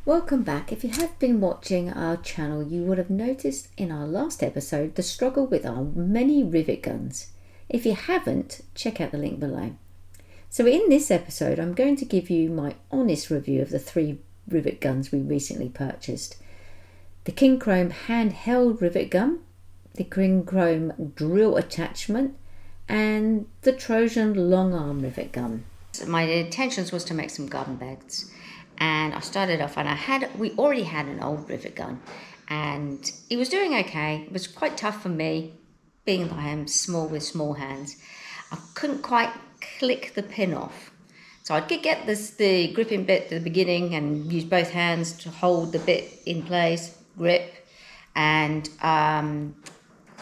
Welcome back. If you have been watching our channel, you would have noticed in our last episode the struggle with our many rivet guns. If you haven't, check out the link below. So in this episode, I'm going to give you my honest review of the 3 rivet guns we recently purchased. The King Chrome handheld rivet gun, the King Chrome drill attachment, and the Trojan long arm rivet gun. My intentions was to make some garden beds. And I started off, and we already had an old rivet gun, and it was doing okay. It was quite tough for me, being that I am small with small hands. I couldn't quite click the pin off. So I'd get the gripping bit at the beginning and use both hands to hold the bit in place, grip, and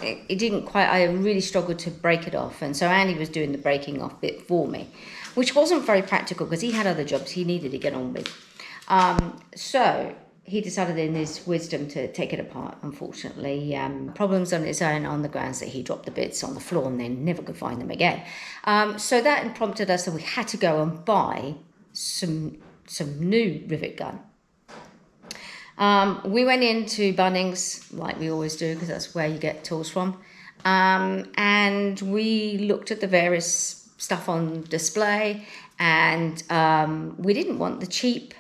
it didn't quite, I really struggled to break it off. And so Andy was doing the breaking off bit for me, which wasn't very practical because he had other jobs he needed to get on with. So he decided in his wisdom to take it apart, unfortunately. Problems on its own on the grounds that he dropped the bits on the floor and then never could find them again. So that prompted us that we had to go and buy some new rivet gun. We went into Bunnings, like we always do, because that's where you get tools from. And we looked at the various stuff on display, and we didn't want the cheap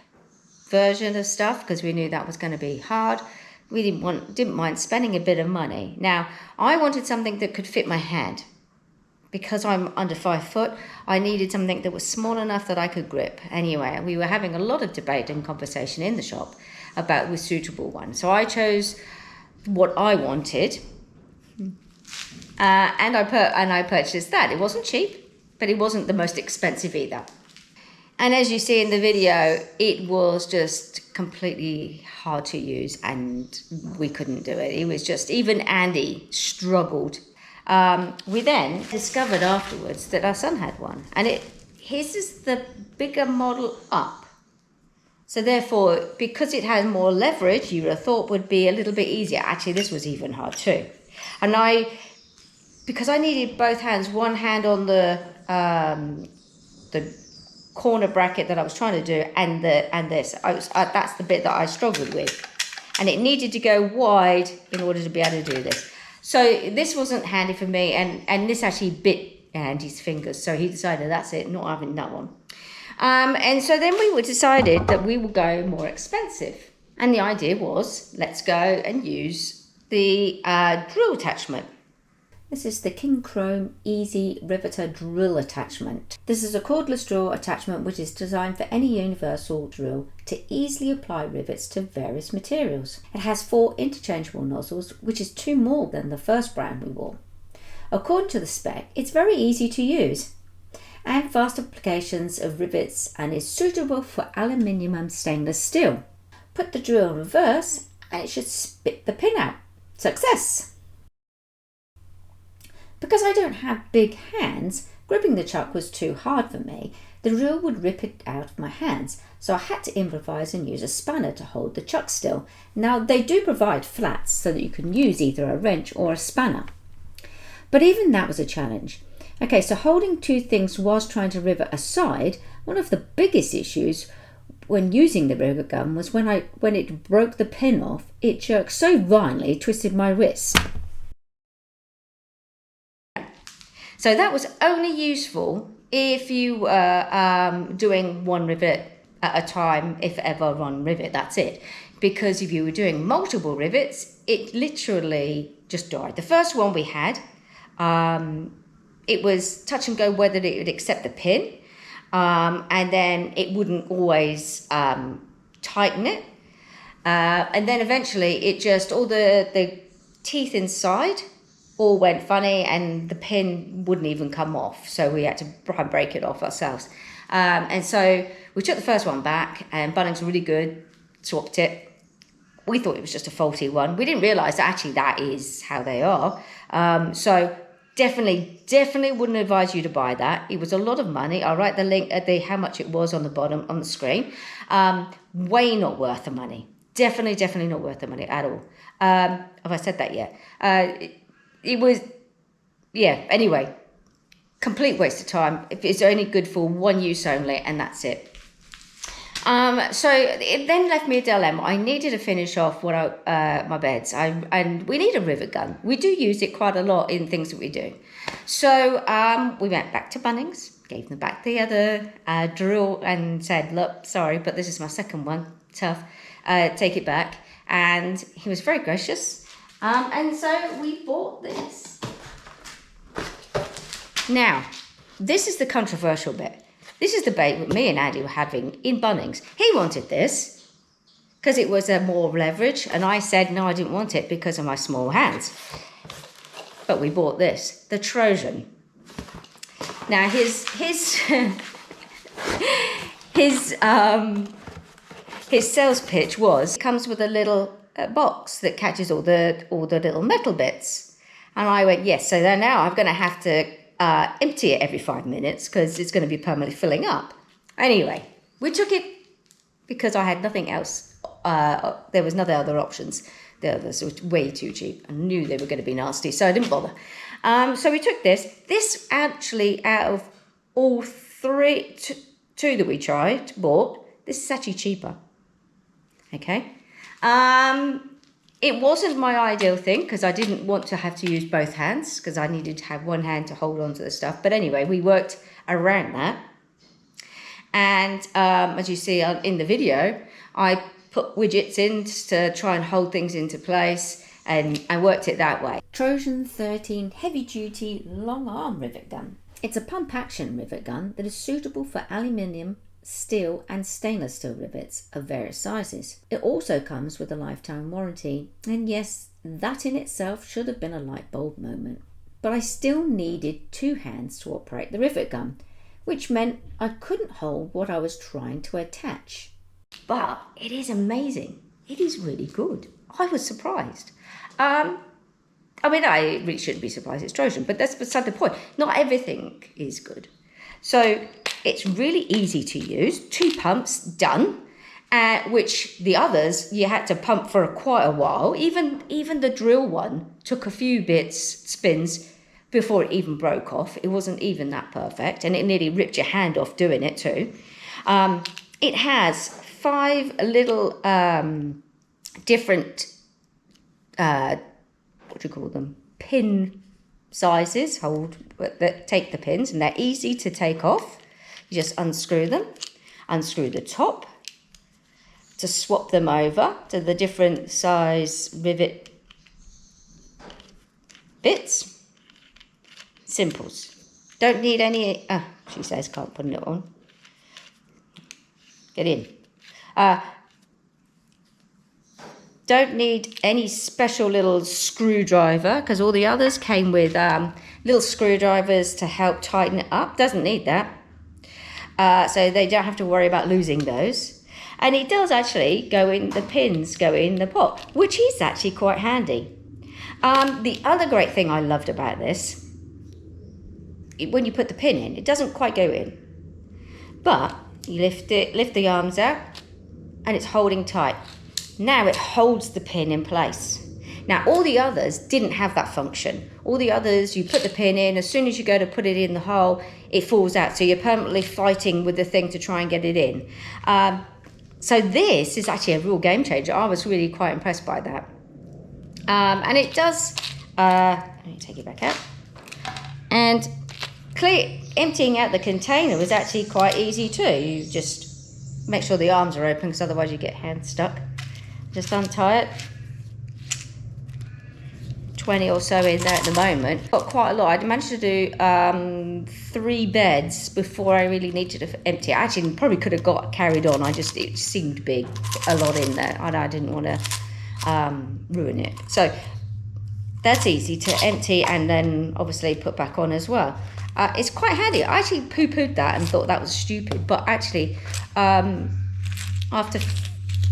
version of stuff because we knew that was going to be hard. We didn't mind spending a bit of money. Now, I wanted something that could fit my hand. Because I'm under 5 foot, I needed something that was small enough that I could grip. Anyway, we were having a lot of debate and conversation in the shop about the suitable one. So I chose what I wanted, and I purchased that. It wasn't cheap, but it wasn't the most expensive either. And as you see in the video, it was just completely hard to use, and we couldn't do it. It was just, even Andy struggled. We then discovered afterwards that our son had one, and his is the bigger model up. So therefore, because it has more leverage, you would have thought would be a little bit easier. Actually, this was even hard too. And because I needed both hands, one hand on the corner bracket that I was trying to do, and this. That's the bit that I struggled with, and it needed to go wide in order to be able to do this. So this wasn't handy for me, and this actually bit Andy's fingers. So he decided that's it, not having that one. And so then we decided that we would go more expensive, and the idea was, let's go and use the drill attachment. This is the King Chrome Easy Riveter Drill Attachment. This is a cordless drill attachment which is designed for any universal drill to easily apply rivets to various materials. It has 4 interchangeable nozzles, which is 2 more than the first brand we wore. According to the spec, it's very easy to use and fast applications of rivets, and is suitable for aluminium and stainless steel. Put the drill in reverse and it should spit the pin out. Success! Because I don't have big hands, gripping the chuck was too hard for me. The drill would rip it out of my hands, so I had to improvise and use a spanner to hold the chuck still. Now, they do provide flats so that you can use either a wrench or a spanner. But even that was a challenge. Okay, so holding 2 things whilst trying to rivet a side, one of the biggest issues when using the rivet gun was when it broke the pin off, it jerked so violently it twisted my wrist. So that was only useful if you were doing one rivet at a time, if ever one rivet, that's it. Because if you were doing multiple rivets, it literally just died. The first one we had, it was touch and go whether it would accept the pin, and then it wouldn't always tighten it. And then eventually it just, all the teeth inside all went funny, and the pin wouldn't even come off, so we had to try and break it off ourselves. And so we took the first one back, and Bunnings were really good, swapped it. We thought it was just a faulty one. We didn't realise that actually that is how they are. So definitely wouldn't advise you to buy that. It was a lot of money. I'll write the link at how much it was on the bottom on the screen. Way not worth the money. Definitely not worth the money at all. Have I said that yet? It was, yeah, anyway, complete waste of time. It's only good for one use only, and that's it. So it then left me a dilemma. I needed to finish off my beds, and we need a rivet gun. We do use it quite a lot in things that we do. So we went back to Bunnings, gave them back the other drill, and said, "Look, sorry, but this is my second one. Tough. Take it back." And he was very gracious. And so we bought this. Now, this is the controversial bit. This is the debate that me and Andy were having in Bunnings. He wanted this because it was a more leverage, and I said no, I didn't want it because of my small hands. But we bought this, the Trojan. Now his sales pitch was, it comes with a little box that catches all the little metal bits, and I went yes. So then now I'm going to have to empty it every 5 minutes because it's going to be permanently filling up. Anyway, we took it because I had nothing else. There was no other options. The others were way too cheap. I knew they were going to be nasty, so I didn't bother. So we took this. This actually, out of all two that we bought, this is actually cheaper. Okay. It wasn't my ideal thing because I didn't want to have to use both hands because I needed to have one hand to hold on to the stuff. But anyway, we worked around that. And as you see in the video, I put widgets in to try and hold things into place, and I worked it that way. Trojan 13 heavy duty long arm rivet gun. It's a pump action rivet gun that is suitable for aluminium, steel and stainless steel rivets of various sizes. It also comes with a lifetime warranty, and yes, that in itself should have been a light bulb moment. But I still needed two hands to operate the rivet gun, which meant I couldn't hold what I was trying to attach. But it is amazing. It is really good. I was surprised. I really shouldn't be surprised, it's Trojan, but that's beside the point. Not everything is good. So it's really easy to use. 2 pumps, done. Which the others, you had to pump for quite a while. Even the drill one took a few spins before it even broke off. It wasn't even that perfect, and it nearly ripped your hand off doing it too. It has 5 little different, pin sizes that take the pins, and they're easy to take off. You just unscrew them, unscrew the top to swap them over to the different size rivet bits. Simples. Don't need any, she says can't put it on. Get in. Don't need any special little screwdriver because all the others came with little screwdrivers to help tighten it up. Doesn't need that. So they don't have to worry about losing those. And it does actually the pins go in the pot, which is actually quite handy. The other great thing I loved about this, when you put the pin in, it doesn't quite go in. But you lift the arms out, and it's holding tight. Now it holds the pin in place. Now all the others didn't have that function. All the others, you put the pin in, as soon as you go to put it in the hole, it falls out. So you're permanently fighting with the thing to try and get it in. So this is actually a real game changer. I was really quite impressed by that. And it does, let me take it back out. And emptying out the container was actually quite easy too. You just make sure the arms are open because otherwise you get hands stuck. Just untie it. 20 or so in there at the moment. Got quite a lot. I managed to do 3 beds before I really needed to empty it. Actually, probably could have carried on. It seemed big, a lot in there, and I didn't want to ruin it. So that's easy to empty and then obviously put back on as well. It's quite handy. I actually poo-pooed that and thought that was stupid, but actually after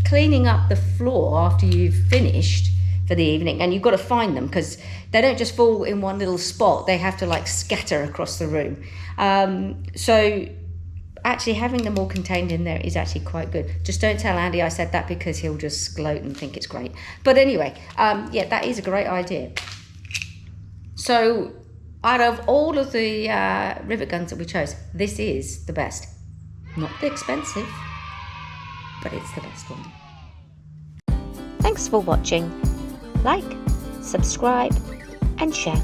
cleaning up the floor after you've finished for the evening, and you've got to find them because they don't just fall in one little spot, they have to like scatter across the room. So actually having them all contained in there is actually quite good. Just don't tell Andy I said that because he'll just gloat and think it's great. But anyway, yeah, that is a great idea. So out of all of the rivet guns that we chose, this is the best. Not the expensive, but it's the best one. Thanks for watching. Like, subscribe and share.